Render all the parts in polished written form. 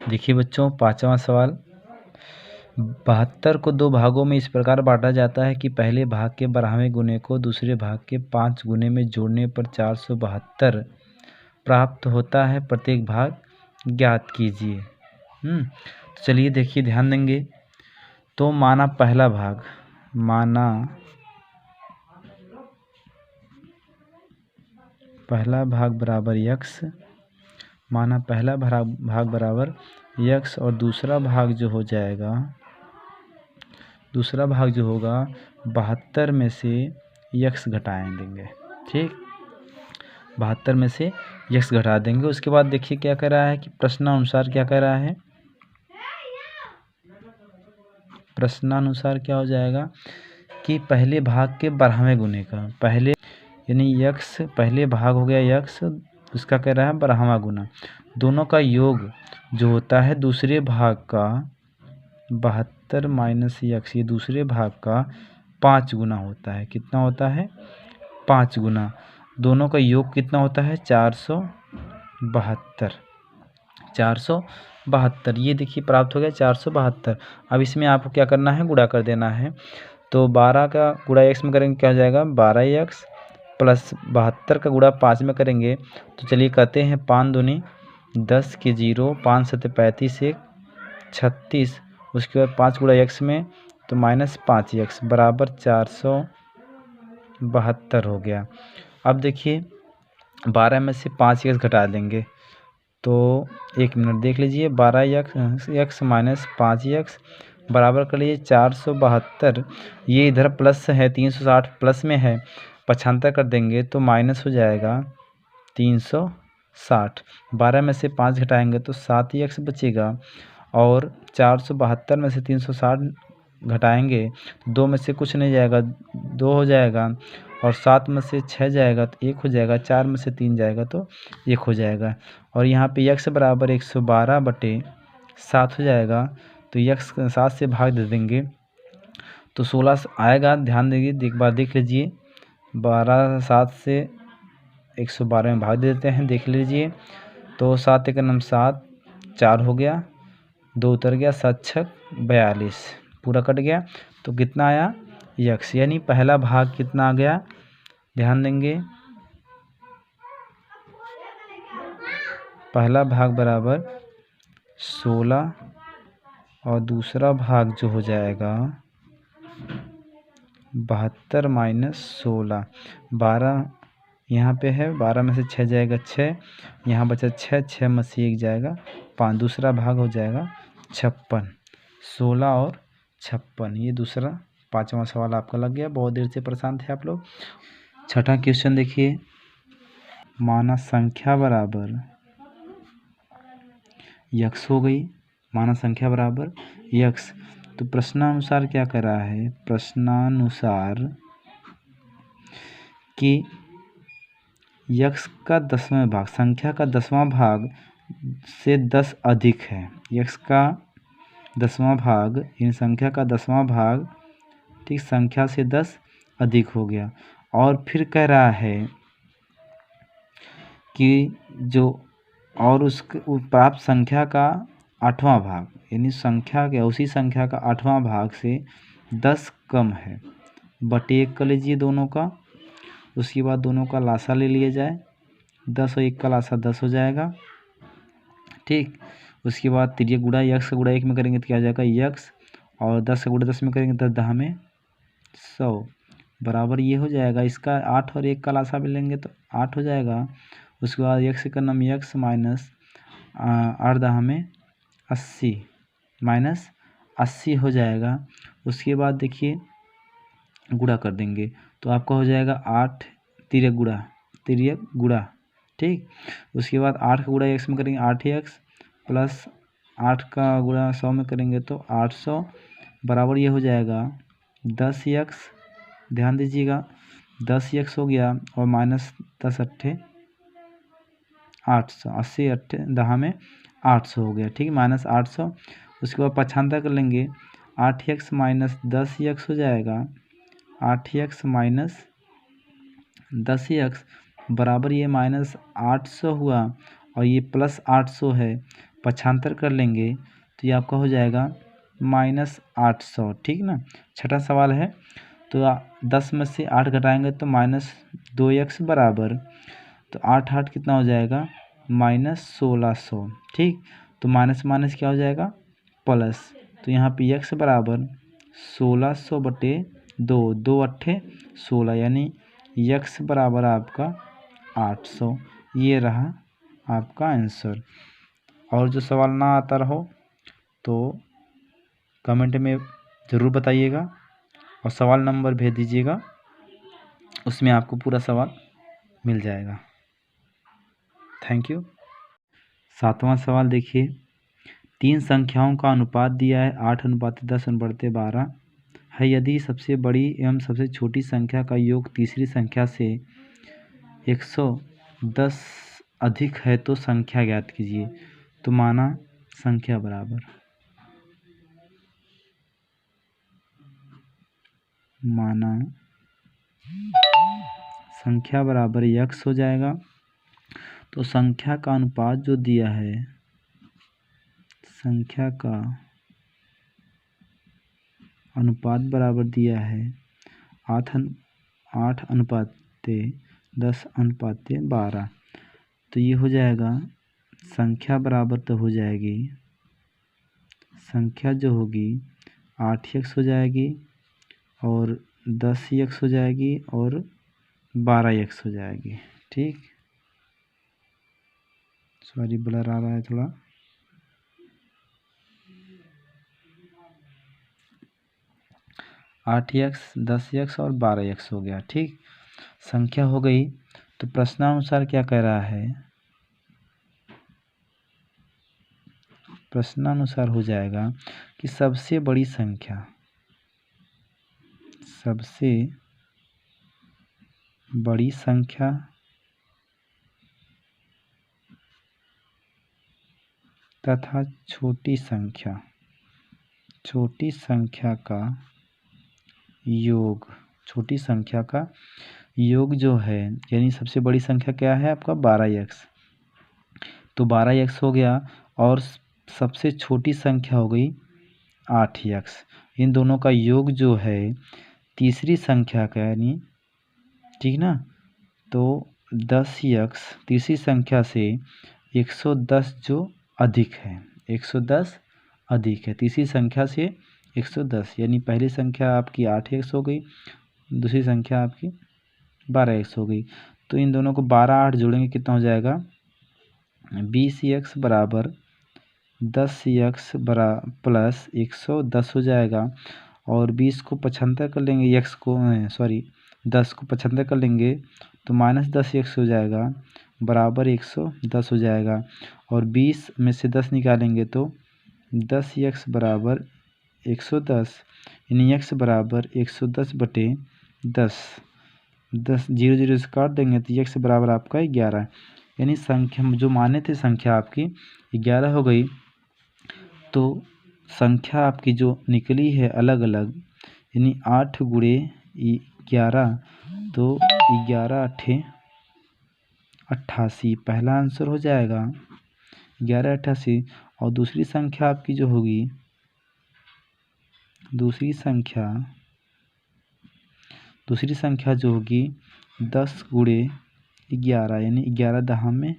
देखिए बच्चों, 5वां सवाल। 72 को 2 भागों में इस प्रकार बांटा जाता है कि पहले भाग के 12वें गुने को दूसरे भाग के 5 गुने में जोड़ने पर 472 प्राप्त होता है। प्रत्येक भाग ज्ञात कीजिए। तो चलिए देखिए, ध्यान देंगे। तो माना पहला भाग बराबर यक्स, माना पहला भाग बराबर यक्स, और दूसरा भाग जो होगा 72 में से यक्स घटाएं देंगे। ठीक, 72 में से यक्स घटा देंगे। उसके बाद देखिए क्या कह रहा है कि प्रश्नानुसार क्या कह रहा है। प्रश्नानुसार क्या हो जाएगा कि पहले भाग के 12वें गुने का, पहले यानी यक्स पहले भाग हो गया यक्स, उसका कह रहा है 12वां गुना, दोनों का योग जो होता है दूसरे भाग का 72 माइनस यक्स, ये दूसरे भाग का 5 गुना होता है। कितना होता है? 5 गुना। दोनों का योग कितना होता है? 472। ये देखिए प्राप्त हो गया 472। अब इसमें आपको क्या करना है? गुणा कर देना है। तो 12 का गुणा x में करेंगे क्या हो जाएगा? 12x प्लस 72 का गुणा 5 में करेंगे तो चलिए कहते हैं 5 दूनी 10 के 0, 5 सत्ते 35, 1 36, उसके बाद 5 गुणा x में तो -5x बराबर 472 हो गया। अब देखिए 12 में से 5x घटा देंगे तो 1 मिनट देख लीजिए, 12x माइनस 5x बराबर कर लीजिए 472। ये इधर प्लस है, 360 प्लस में है, 75 कर देंगे तो माइनस हो जाएगा 360। 12 में से 5 घटाएंगे तो 7x बचेगा, और 472 में से 360 घटाएंगे 2 में से कुछ नहीं जाएगा, 2 हो जाएगा, और 7 में से 6 जाएगा तो 1 हो जाएगा, 4 में से 3 जाएगा तो 1 हो जाएगा। और यहाँ पे x बराबर 112/7 हो जाएगा, तो x 7 से भाग दे देंगे तो 16 आएगा। ध्यान देंगे, एक बार देख लीजिए, 12 7 से 112 में भाग दे देते हैं, देख लीजिए। तो 7 एक 7, 4 हो गया, 2 उतर गया, 7 6 42, पूरा कट गया। तो कितना आया? यक्स, यानी पहला भाग कितना आ गया? ध्यान देंगे, पहला भाग बराबर 16 और दूसरा भाग जो हो जाएगा 72 माइनस 16। 12 यहाँ पे है, 12 में से 6 जाएगा 6, यहाँ बचा 6, 6 में से 1 जाएगा 5, दूसरा भाग हो जाएगा 56। 16 और 56, ये दूसरा 5वां सवाल आपका लग गया। बहुत देर से परेशान थे आप लोग। छठा क्वेश्चन देखिए, माना संख्या बराबर यक्स हो गई, माना संख्या बराबर यक्स। तो प्रश्नानुसार क्या कर रहा है? प्रश्नानुसार कि यक्स का 10वां भाग, संख्या का 10वां भाग से 10 अधिक है। यक्स का 10वां भाग, इन संख्या का 10वां भाग, ठीक, संख्या से 10 अधिक हो गया। और फिर कह रहा है कि जो और उस प्राप्त संख्या का 8वां भाग, यानी संख्या के उसी संख्या का 8वां भाग से 10 कम है, बटे 1 कर लीजिए दोनों का। उसके बाद दोनों का लासा ले लिया जाए, 10 और 1 का लासा 10 हो जाएगा, ठीक। उसके बाद तिर्यक गुणा, यक्स का गुणा 1 में करेंगे तो क्या हो जाएगा? यक्स, और 10 का गुणा 10 में करेंगे तो 10 में 100 बराबर ये हो जाएगा। इसका 8 और 1 का लासा भी लेंगे तो 8 हो जाएगा। उसके बाद यक्स का नाम यक्स माइनस 8 10 में 80 माइनस 80 हो जाएगा। उसके बाद देखिए गुणा कर देंगे तो आपका हो जाएगा 8 तिर्यक गुणा, ठीक। उसके बाद 8 का गुणा एक्स में करेंगे 8x प्लस 8 का गुणा 100 में करेंगे तो 800 बराबर ये हो जाएगा 10x। ध्यान दीजिएगा, 10x हो गया, और माइनस 10 अट्ठे 800, 80 अट्ठे 10 में 800 हो गया, ठीक, माइनस 800। उसके बाद 95 कर लेंगे, 8x माइनस 10x हो जाएगा, 8x माइनस 10x बराबर ये माइनस 800 हुआ, और ये प्लस 800 है, पक्षांतर कर लेंगे तो ये आपका हो जाएगा -800, ठीक ना। छठा सवाल है, तो 10 में से 8 घटाएंगे तो -2x बराबर, तो 8 8 कितना हो जाएगा -1600, ठीक। तो माइनस माइनस क्या हो जाएगा प्लस, तो यहाँ पे x बराबर 1600/2, 2 अट्ठे 16, यानी x बराबर आपका 800। ये रहा आपका आंसर। और जो सवाल ना आता रहो तो कमेंट में ज़रूर बताइएगा और सवाल नंबर भेज दीजिएगा, उसमें आपको पूरा सवाल मिल जाएगा। Thank you. 7वां सवाल देखिए, 3 संख्याओं का अनुपात दिया है 8:10:12 है। यदि सबसे बड़ी एवं सबसे छोटी संख्या का योग तीसरी संख्या से 110 अधिक है तो संख्या ज्ञात कीजिए। तो माना संख्या बराबर x हो जाएगा। तो संख्या का अनुपात जो दिया है, संख्या का अनुपात बराबर दिया है 8:10:12। तो ये हो जाएगा, संख्या बराबर तो हो जाएगी, संख्या जो होगी 8x हो जाएगी और 10x हो जाएगी और 12x हो जाएगी, ठीक। सॉरी ब्लर आ रहा है थोड़ा। आठ एक्स, 10x और 12x हो गया, ठीक। संख्या हो गई। तो प्रश्नानुसार क्या कह रहा है, प्रश्नानुसार हो जाएगा कि सबसे बड़ी संख्या, सबसे बड़ी संख्या तथा छोटी संख्या का योग, छोटी संख्या का योग जो है, यानी सबसे बड़ी संख्या क्या है आपका 12x, तो 12x हो गया और सबसे छोटी संख्या हो गई 8x। इन दोनों का योग जो है तीसरी संख्या का, यानी ठीक ना, तो 10x तीसरी संख्या से 110 जो अधिक है, 110 अधिक है तीसरी संख्या से 110, यानी पहली संख्या आपकी 8x हो गई, दूसरी संख्या आपकी 12x हो गई। तो इन दोनों को 12 8 जोड़ेंगे कितना हो जाएगा 20x बराबर 10x प्लस 110 हो जाएगा। और 20 को 75 कर लेंगे, x को सॉरी 10 को 75 कर लेंगे तो -10x हो जाएगा बराबर 110 हो जाएगा। और 20 में से 10 निकालेंगे तो 10x बराबर 110, यानी x बराबर 110/10, 10 0 0 से काट देंगे तो x बराबर आपका 11, यानी संख्या जो माने थे संख्या आपकी 11 हो गई। तो संख्या आपकी जो निकली है अलग अलग, यानी 8 गुणे 11, तो 11 अट्ठे 88 पहला आंसर हो जाएगा 1188। और दूसरी संख्या आपकी जो होगी, दूसरी संख्या जो होगी 10 गुणे 11, यानी 11 दहा में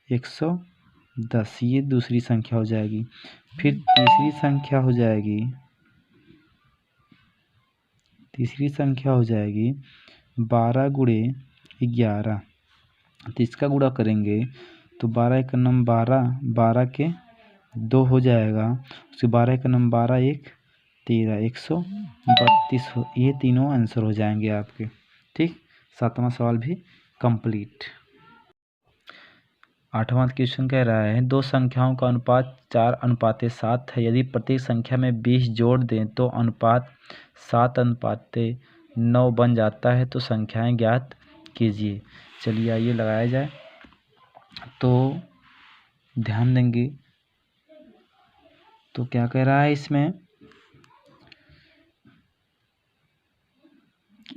110, ये दूसरी संख्या हो जाएगी। फिर तीसरी संख्या हो जाएगी, तीसरी संख्या हो जाएगी 12 गुणे 11, तो इसका गुणा करेंगे तो 12 एक नम 12, 12 के 2 हो जाएगा, उसके 12 एक नम 12 1 13, 132 ये तीनों आंसर हो जाएंगे आपके, ठीक। 7वां सवाल भी कंप्लीट। 8वां क्वेश्चन कह रहा है, दो संख्याओं का अनुपात 4:7 है। यदि प्रत्येक संख्या में 20 जोड़ दें तो अनुपात 7:9 बन जाता है, तो संख्याएं ज्ञात कीजिए। चलिए आइए लगाया जाए। तो ध्यान देंगे तो क्या कह रहा है इसमें,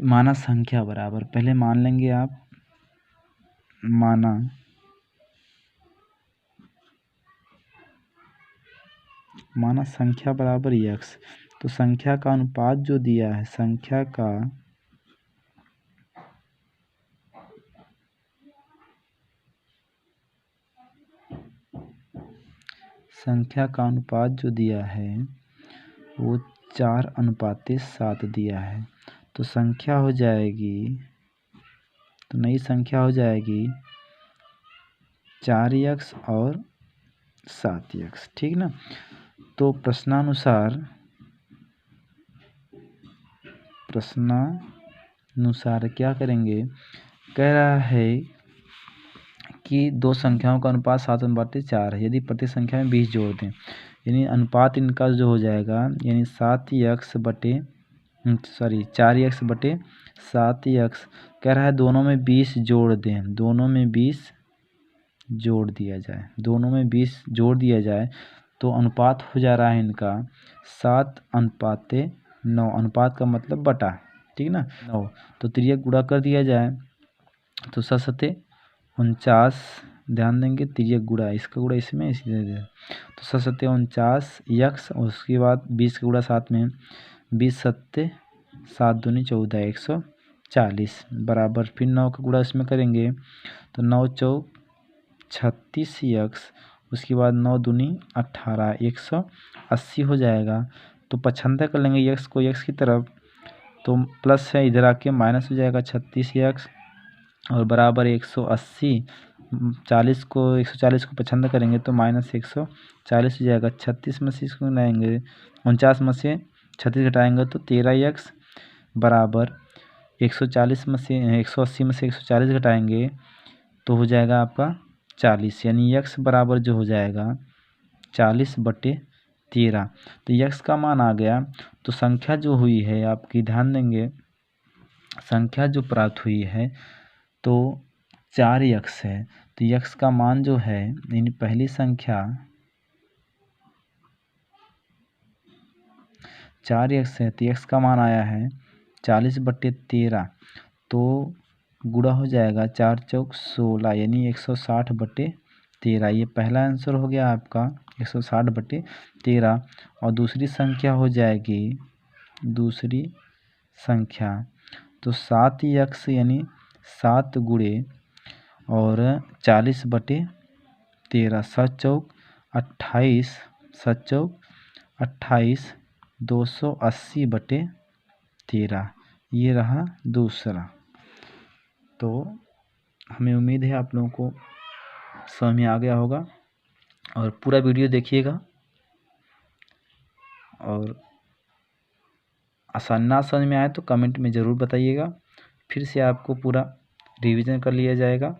माना संख्या बराबर, पहले मान लेंगे आप, माना माना संख्या बराबर यक्स, तो संख्या का अनुपात जो दिया है, संख्या का अनुपात जो दिया है वो 4:7 दिया है। तो संख्या हो जाएगी, तो नई संख्या हो जाएगी 4x और 7x, ठीक ना। तो प्रश्नानुसार क्या करेंगे, कह रहा है कि दो संख्याओं का अनुपात 7/4 है। यदि प्रति संख्या में 20 जोड़ दें, यानी अनुपात इनका जो हो जाएगा, यानी 4x बटे 7x, कह रहा है दोनों में 20 जोड़ दें, दोनों में 20 जोड़ दिया जाए, तो अनुपात हो जा रहा है इनका 7:9। अनुपात का मतलब बटा, ठीक ना, 9। तो तिर्यक गुणा कर दिया जाए तो 7×7 ध्यान देंगे, तिर्यक गुणा इसका गुणा इसमें, इसी तरह तो 7×7 उसके बाद 20 का गुणा 7 में, 20×7 7 दूनी 14, 140 बराबर, फिर 9 का गुणा इसमें करेंगे तो 9×4 36x, उसके बाद 9 दूनी 18, 180 हो जाएगा। तो 95 कर लेंगे x को x की तरफ, तो प्लस है इधर आके माइनस हो जाएगा 36x और बराबर 180। 140 को 95 करेंगे तो माइनस 140 हो जाएगा। 36 में से इसको घटाएंगे, 49 में से 36 घटाएंगे तो 13x बराबर 180 में से 140 घटाएंगे तो हो जाएगा आपका 40, यानी x बराबर जो हो जाएगा 40/13। तो x का मान आ गया। तो संख्या जो हुई है आपकी, ध्यान देंगे, संख्या जो प्राप्त हुई है तो 4x है। तो x का मान जो है, यानी पहली संख्या 4x है, तो x का मान आया है 40/13। तो गुणा हो जाएगा 4×4 16, यानी 160/13। ये पहला आंसर हो गया आपका 160/13। और दूसरी संख्या हो जाएगी, दूसरी संख्या तो 7x, यानी 7 गुणे और 40/13, 7×4 28, 7×4 28, 280/13। ये रहा दूसरा। तो हमें उम्मीद है आप लोगों को समझ में आ गया होगा, और पूरा वीडियो देखिएगा, और आसान ना समझ में आए तो कमेंट में ज़रूर बताइएगा, फिर से आपको पूरा रिवीजन कर लिया जाएगा।